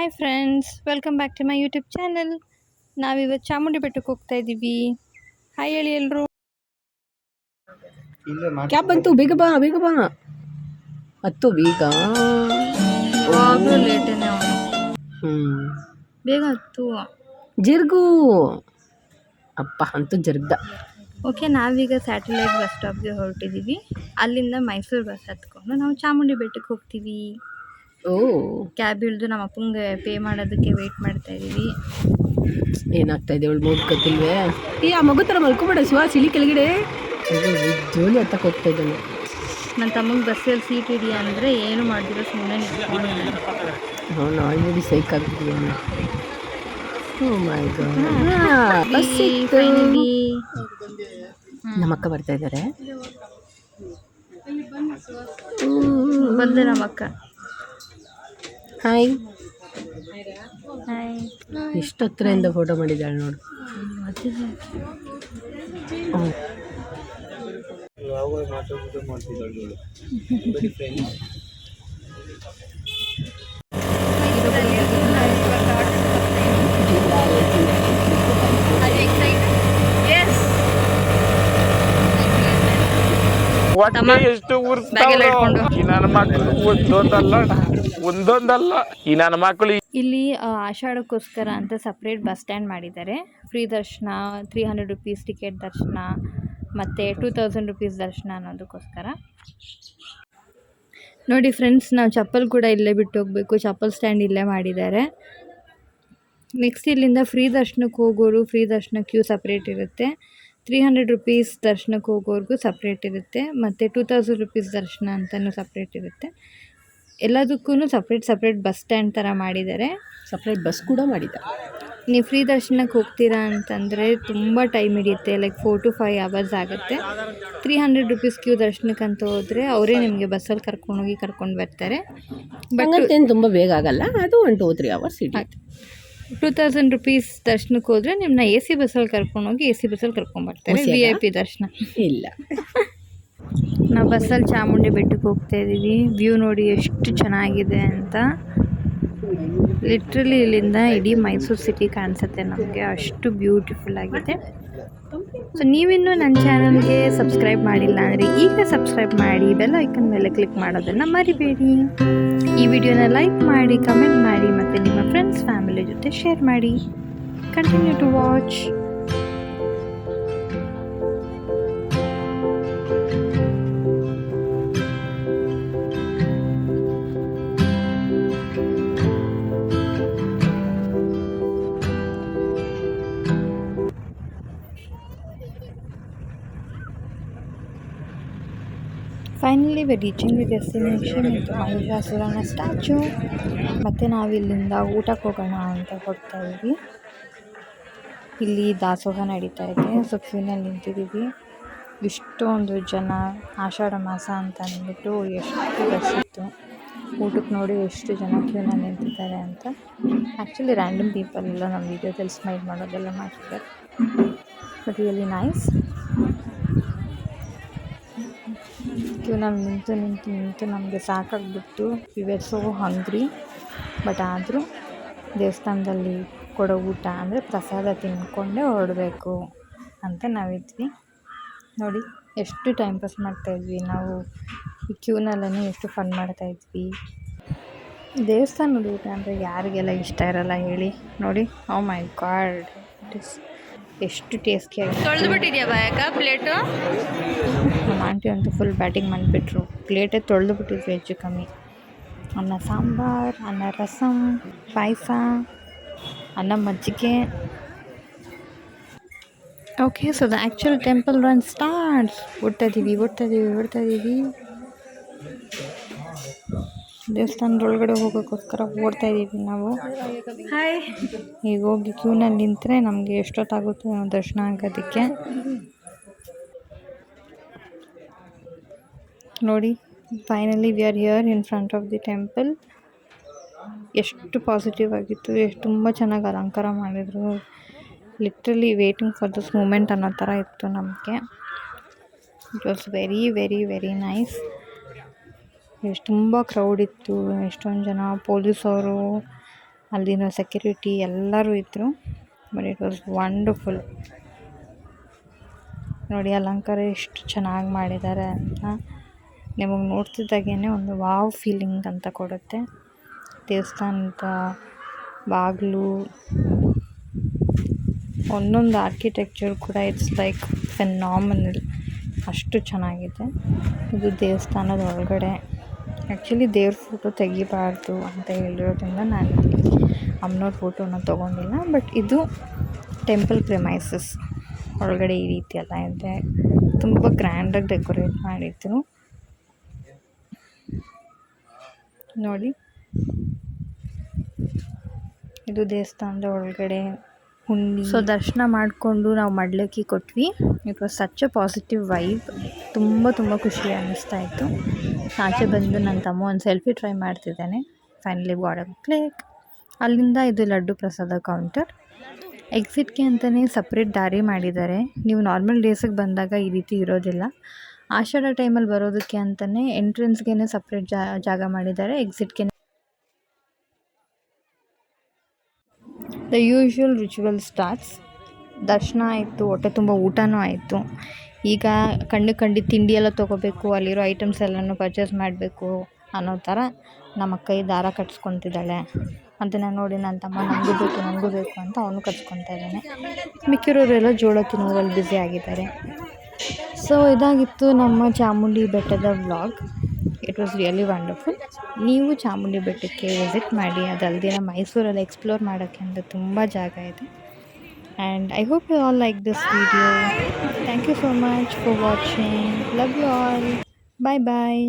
Hi friends, welcome back to my YouTube channel. ನಾವಿವತ್ತು ಚಾಮುಂಡಿ ಬೆಟ್ಟಕ್ಕೆ ಹೋಗ್ತಾ ಇದ್ದೀವಿ. ಹಾಯ್ ಹೇಳಿ ಎಲ್ಲರೂ. ಕ್ಯಾಬ್ ಬಂತು, ಬೇಗ ಬಾ ಬೇಗ ಬಾ, ಹತ್ತು ಬೇಗ. ಲೇಟೇನೆ ಅವನು, ಬೇಗ ಹತ್ತು. ಜರ್ಗು ಅಪ್ಪ ಅಂತೂ ಜರ್ದ. ಓಕೆ, ನಾವೀಗ ಸ್ಯಾಟಲೈಟ್ ಬಸ್ ಸ್ಟಾಪ್ಗೆ ಹೊರಟಿದ್ದೀವಿ. ಅಲ್ಲಿಂದ ಮೈಸೂರು ಬಸ್ ಹತ್ಕೊಂಡು ನಾವು ಚಾಮುಂಡಿ ಬೆಟ್ಟಕ್ಕೆ ಹೋಗ್ತೀವಿ. ಕ್ಯಾಬ್ ಹಿಡಿದು ನಮ್ಮ ಅಪ್ಪಂಗೆ ಪೇ ಮಾಡೋದಕ್ಕೆ ವೆಯ್ಟ್ ಮಾಡ್ತಾ ಇದ್ದೀವಿ. ಏನಾಗ್ತಾ ಇದೆ ಅವಳು ಮೂಡ್ ಕತ್ತಿಲ್ವೇ? ಆ ಮಗು ಥರ ಮಲ್ಕೊಬೇಡ ಶಿವ, ಸಿಳಿ ಕೆಳಗಡೆ ಜೋಲಿ ಹತ್ತಕ್ಕೆ ಹೋಗ್ತಾ ಇದ್ದಾನೆ. ನನ್ನ ತಮ್ಮಗೆ ಬಸ್ಸಲ್ಲಿ ಸೀಟ್ ಇದೆಯಾ ಅಂದರೆ ಏನು ಮಾಡಿದ್ರು ಸುಮ್ಮನೆ ಅವನು ಆಲ್ರೆಡಿ ಸೈಕ್ ಆಗ್ತಿದ್ದಾನೆ. ನಮ್ಮಕ್ಕ ಬರ್ತಾ ಇದ್ದಾರೆ. ಬಂದೆ ನಮ್ಮಕ್ಕ. Hi hi. ಎಷ್ಟು ಹತ್ತಿರದಿಂದ ಫೋಟೋ ಮಾಡಿದ್ದಾಳೆ ನೋಡು. ಎಷ್ಟು ನನ್ನ ಮಕ್ಕಳು ಒಂದೊಂದಲ್ಲ ಈ ನನ್ನ ಮಕ್ಕಳು. ಇಲ್ಲಿ ಆಷಾಢಕ್ಕೋಸ್ಕರ ಅಂತ ಸಪ್ರೇಟ್ ಬಸ್ ಸ್ಟ್ಯಾಂಡ್ ಮಾಡಿದ್ದಾರೆ. ಫ್ರೀ ದರ್ಶನ, 300 ರುಪೀಸ್ ಟಿಕೆಟ್ ದರ್ಶನ, ಮತ್ತು 2000 ರುಪೀಸ್ ದರ್ಶನ ಅನ್ನೋದಕ್ಕೋಸ್ಕರ. ನೋಡಿ ಫ್ರೆಂಡ್ಸ್, ನಾವು ಚಪ್ಪಲ್ ಕೂಡ ಇಲ್ಲೇ ಬಿಟ್ಟು ಹೋಗಬೇಕು. ಚಪ್ಪಲ್ ಸ್ಟ್ಯಾಂಡ್ ಇಲ್ಲೇ ಮಾಡಿದ್ದಾರೆ. ನೆಕ್ಸ್ಟ್ ಇಲ್ಲಿಂದ ಫ್ರೀ ದರ್ಶನಕ್ಕೆ ಹೋಗೋರು ಫ್ರೀ ದರ್ಶನ ಕ್ಯೂ ಸಪ್ರೇಟ್ ಇರುತ್ತೆ. 300 ರುಪೀಸ್ ದರ್ಶನಕ್ಕೆ ಹೋಗೋರ್ಗೂ ಸಪ್ರೇಟ್ ಇರುತ್ತೆ, ಮತ್ತು 2000 ರುಪೀಸ್ ದರ್ಶನ ಅಂತಲೂ ಸಪ್ರೇಟ್ ಇರುತ್ತೆ. ಎಲ್ಲದಕ್ಕೂ ಸಪ್ರೇಟ್ ಬಸ್ ಸ್ಟ್ಯಾಂಡ್ ಥರ ಮಾಡಿದ್ದಾರೆ. ಸಪ್ರೇಟ್ ಬಸ್ ಕೂಡ ಮಾಡಿದ್ದಾರೆ. ನೀವು ಫ್ರೀ ದರ್ಶನಕ್ಕೆ ಹೋಗ್ತೀರಾ ಅಂತಂದರೆ ತುಂಬ ಟೈಮ್ ಹಿಡಿಯುತ್ತೆ, ಲೈಕ್ 4 to 5 hours ಆಗುತ್ತೆ. 300 ರುಪೀಸ್ ಕ್ಯೂ ದರ್ಶನಕ್ಕೆ ಅಂತ ಹೋದರೆ ಅವರೇ ನಿಮಗೆ ಬಸ್ಸಲ್ಲಿ ಕರ್ಕೊಂಡು ಬರ್ತಾರೆ. ಬಟ್ ಏನು ತುಂಬ ಬೇಗ ಆಗಲ್ಲ, ಅದು 1 to 3 hours ಹಿಡಿಯುತ್ತೆ. 2000 ರುಪೀಸ್ ದರ್ಶನಕ್ಕೆ ಹೋದರೆ ನಿಮ್ಮನ್ನ AC ಬಸ್ಸಲ್ಲಿ ಕರ್ಕೊಂಡೋಗಿ AC ಬಸ್ಸಲ್ಲಿ ಕರ್ಕೊಂಡ್ಬರ್ತಾರೆ. VIP ದರ್ಶನ ಇಲ್ಲ. ನಾವು ಬಸ್ಸಲ್ಲಿ ಚಾಮುಂಡಿ ಬೆಟ್ಟಕ್ಕೆ ಹೋಗ್ತಾ ಇದ್ದೀವಿ. ವ್ಯೂ ನೋಡಿ ಎಷ್ಟು ಚೆನ್ನಾಗಿದೆ ಅಂತ. ಲಿಟ್ರಲಿ ಇಲ್ಲಿಂದ ಇಡೀ ಮೈಸೂರು ಸಿಟಿ ಕಾಣಿಸುತ್ತೆ ನಮಗೆ, ಅಷ್ಟು ಬ್ಯೂಟಿಫುಲ್ ಆಗಿದೆ. ಸೊ ನೀವಿನ್ನೂ ನನ್ನ ಚಾನಲ್ಗೆ ಸಬ್ಸ್ಕ್ರೈಬ್ ಮಾಡಿಲ್ಲ ಅಂದರೆ ಈಗ ಸಬ್ಸ್ಕ್ರೈಬ್ ಮಾಡಿ, ಬೆಲ್ ಐಕನ್ ಮೇಲೆ ಕ್ಲಿಕ್ ಮಾಡೋದನ್ನು ಮರಿಬೇಡಿ. ಈ ವಿಡಿಯೋನ ಲೈಕ್ ಮಾಡಿ, ಕಮೆಂಟ್ ಮಾಡಿ, ಮತ್ತು ನಿಮ್ಮ ಫ್ರೆಂಡ್ಸ್ ಫ್ಯಾಮಿಲಿ ಜೊತೆ ಶೇರ್ ಮಾಡಿ. Continue to watch. Finally we reaching the destination, ಇದು ಮಹಿಷಾಸುರನ ಸ್ಟ್ಯಾಚು. ಮತ್ತು ನಾವಿಲ್ಲಿಂದ ಊಟಕ್ಕೆ ಹೋಗೋಣ ಅಂತ ಹೊರಡ್ತಾ ಇದ್ದೀವಿ. ಇಲ್ಲಿ ದಾಸೋಹ ನಡೀತಾ ಇದೆ, ಸೊ ಕ್ಯೂನಲ್ಲಿ ನಿಂತಿದ್ದೀವಿ. ಇಷ್ಟೊಂದು ಜನ, ಆಷಾಢ ಮಾಸ ಅಂತ ಅಂದ್ಬಿಟ್ಟು ಎಷ್ಟು ರಶ್ ಇತ್ತು. ಊಟಕ್ಕೆ ನೋಡಿ ಎಷ್ಟು ಜನ ಕ್ಯೂನಲ್ಲಿ ನಿಂತಿದ್ದಾರೆ ಅಂತ. ಆ್ಯಕ್ಚುಲಿ ರ್ಯಾಂಡಮ್ ಪೀಪಲ್ ಎಲ್ಲ ನಮ್ಮ ವೀಡಿಯೋದಲ್ಲಿ ಸ್ಮೈಲ್ ಮಾಡೋದೆಲ್ಲ ಮಾಡ್ತಿದ್ದಾರೆ. But really nice. ಕ್ಯೂನಲ್ಲಿ ನಿಂತು ನಮಗೆ ಸಾಕಾಗ್ಬಿಟ್ಟು we were so hungry. But ಆದರೂ ದೇವಸ್ಥಾನದಲ್ಲಿ ಕೊಡೋ ಊಟ ಅಂದರೆ ಪ್ರಸಾದ ತಿಂದ್ಕೊಂಡೇ ಹೊರಡಬೇಕು ಅಂತ ನಾವಿದ್ವಿ. ನೋಡಿ ಎಷ್ಟು ಟೈಮ್ ಪಾಸ್ ಮಾಡ್ತಾಯಿದ್ವಿ ನಾವು ಈ ಕ್ಯೂನಲ್ಲೇ, ಎಷ್ಟು ಫನ್ ಮಾಡ್ತಾಯಿದ್ವಿ. ದೇವಸ್ಥಾನದ ಊಟ ಅಂದರೆ ಯಾರಿಗೆಲ್ಲ ಇಷ್ಟ ಇರಲ್ಲ ಹೇಳಿ. ನೋಡಿ, ಓ ಮೈ ಗಾಡ್, ಎಷ್ಟು ಟೇಸ್ಟಿಯಾಗಿ. ತೊಳೆದುಬಿಟ್ಟಿದ್ಯಾ ಬಾಯಕ್ಕ ಪ್ಲೇಟು? ನಮ್ಮ ಆಂಟಿ ಅಂತೂ ಫುಲ್ ಬ್ಯಾಟಿಂಗ್ ಮಾಡಿಬಿಟ್ರು. ಪ್ಲೇಟೇ ತೊಳೆದುಬಿಟ್ಟಿದ್ವಿ ಹೆಚ್ಚು ಕಮ್ಮಿ. ಅನ್ನ ಸಾಂಬಾರು, ಅನ್ನ ರಸಮ್, ಪಾಯಸ, ಅನ್ನ ಮಜ್ಜಿಗೆ. Okay, so the actual temple run starts. ಓಡ್ತಾ ಇದ್ದೀವಿ. ದೇವಸ್ಥಾನದೊಳಗಡೆ ಹೋಗೋಕ್ಕೋಸ್ಕರ ಓಡ್ತಾ ಇದ್ದೀವಿ ನಾವು. ಹಾಯ್. ಈಗ ಹೋಗಿ ಕ್ಯೂನಲ್ಲಿ ನಿಂತರೆ ನಮಗೆ ಎಷ್ಟೊತ್ತಾಗುತ್ತೆ ದರ್ಶನ ಆಗೋದಕ್ಕೆ. ನೋಡಿ, finally we are here in front of the temple. ಎಷ್ಟು ಪಾಸಿಟಿವ್ ಆಗಿತ್ತು, ತುಂಬ ಚೆನ್ನಾಗಿ ಅಲಂಕಾರ ಮಾಡಿದರು. Literally waiting for this moment ಅನ್ನೋ ಥರ ಇತ್ತು ನಮಗೆ. It was very very very nice. ತುಂಬ ಕ್ರೌಡ್ ಇತ್ತು, ಎಷ್ಟೊಂದು ಜನ ಪೊಲೀಸವರು ಅಲ್ಲಿನ ಸೆಕ್ಯೂರಿಟಿ ಎಲ್ಲರೂ ಇದ್ದರು. But it was wonderful. ನೋಡಿ ಅಲಂಕಾರ ಎಷ್ಟು ಚೆನ್ನಾಗಿ ಮಾಡಿದ್ದಾರೆ ಅಂತ ನಿಮಗೆ ನೋಡ್ತಿದ್ದಾಗೇ ಒಂದು ವಾವ್ ಫೀಲಿಂಗ್ ಅಂತ ಕೊಡುತ್ತೆ. ದೇವಸ್ಥಾನದ ಬಾಗಿಲು ಒಂದೊಂದು ಆರ್ಕಿಟೆಕ್ಚರ್ ಕೂಡ ಇಟ್ಸ್ ಲೈಕ್ ಫೆನಾಮಿನಲ್, ಅಷ್ಟು ಚೆನ್ನಾಗಿದೆ. ಇದು ದೇವಸ್ಥಾನದ ಒಳಗಡೆ. ಆ್ಯಕ್ಚುಲಿ ದೇವ್ರ ಫೋಟೋ ತೆಗಿಬಾರ್ದು ಅಂತ ಹೇಳಿರೋದ್ರಿಂದ ನಾನು ಅಮ್ಮನವ್ರ ಫೋಟೋನ ತೊಗೊಂಡಿಲ್ಲ. ಬಟ್ ಇದು ಟೆಂಪಲ್ ಪ್ರಿಮೈಸಸ್ ಒಳಗಡೆ ಈ ರೀತಿ ಎಲ್ಲ ಇದೆ. ತುಂಬ ಗ್ರ್ಯಾಂಡಾಗಿ ಡೆಕೋರೇಟ್ ಮಾಡಿದ್ರು ನೋಡಿ. ಇದು ದೇವಸ್ಥಾನದ ಒಳಗಡೆ ಹುಂಡಿ. ಸೊ ದರ್ಶನ ಮಾಡಿಕೊಂಡು ನಾವು ಮಡ್ಲಕ್ಕಿ ಕೊಟ್ವಿ. It was such a positive vibe. ತುಂಬ ಖುಷಿ ಅನ್ನಿಸ್ತಾ ಇತ್ತು. ಆಚೆ ಬಂದು ನನ್ನ ತಮ್ಮ ಒಂದು ಸೆಲ್ಫಿ ಟ್ರೈ ಮಾಡ್ತಿದ್ದಾನೆ. Finally got a click. ಅಲ್ಲಿಂದ ಇದು ಲಡ್ಡು ಪ್ರಸಾದ ಕೌಂಟರ್. ಎಕ್ಸಿಟ್ಗೆ ಅಂತಲೇ ಸಪ್ರೇಟ್ ದಾರಿ ಮಾಡಿದ್ದಾರೆ. ನೀವು ನಾರ್ಮಲ್ ಡೇಸಿಗೆ ಬಂದಾಗ ಈ ರೀತಿ ಇರೋದಿಲ್ಲ. ಆಷಾಢ ಟೈಮಲ್ಲಿ ಬರೋದಕ್ಕೆ ಅಂತಲೇ ಎಂಟ್ರೆನ್ಸ್ಗೆ ಸಪ್ರೇಟ್ ಜಾಗ ಮಾಡಿದ್ದಾರೆ. ಎಕ್ಸಿಟ್ಗೆ ದ ಯೂಶ್ವಲ್ ರಿಚುವಲ್ ಸ್ಟಾರ್ಟ್ಸ್. ದರ್ಶನ ಆಯಿತು, ಹೊಟ್ಟೆ ತುಂಬ ಊಟನೂ ಆಯಿತು. ಈಗ ಕಂಡು ತಿಂಡಿ ಎಲ್ಲ ತೊಗೋಬೇಕು, ಅಲ್ಲಿರೋ ಐಟಮ್ಸ್ ಎಲ್ಲನೂ ಪರ್ಚೇಸ್ ಮಾಡಬೇಕು ಅನ್ನೋ ಥರ ನಮ್ಮ ಕೈ ದಾರ ಕಟ್ಸ್ಕೊತಿದ್ದಾಳೆ. ಅದನ್ನು ನೋಡಿ ನನ್ನ ತಮ್ಮ ನನಗೂ ಬೇಕು ಅಂತ ಅವನು ಕಟ್ಸ್ಕೊತಾ ಇದ್ದಾನೆ. ಮಿಕ್ಕಿರೋರೆಲ್ಲ ಜೋಳ ತಿನ್ನೋದ್ರಲ್ಲಿ ಬ್ಯುಸಿ ಆಗಿದ್ದಾರೆ. ಸೊ ಇದಾಗಿತ್ತು ನಮ್ಮ ಚಾಮುಂಡಿ ಬೆಟ್ಟದ vlog. It was really wonderful. ನೀವು ಚಾಮುಂಡಿ ಬೆಟ್ಟಕ್ಕೆ ವಿಸಿಟ್ ಮಾಡಿ. ಅದಲ್ಲದೆ ಮೈಸೂರಲ್ಲಿ ಎಕ್ಸ್ಪ್ಲೋರ್ ಮಾಡೋಕ್ಕೆ ಅಂತ ತುಂಬ ಜಾಗ ಇದೆ. And I hope you all like this video. Thank you so much for watching. Love you all. Bye bye.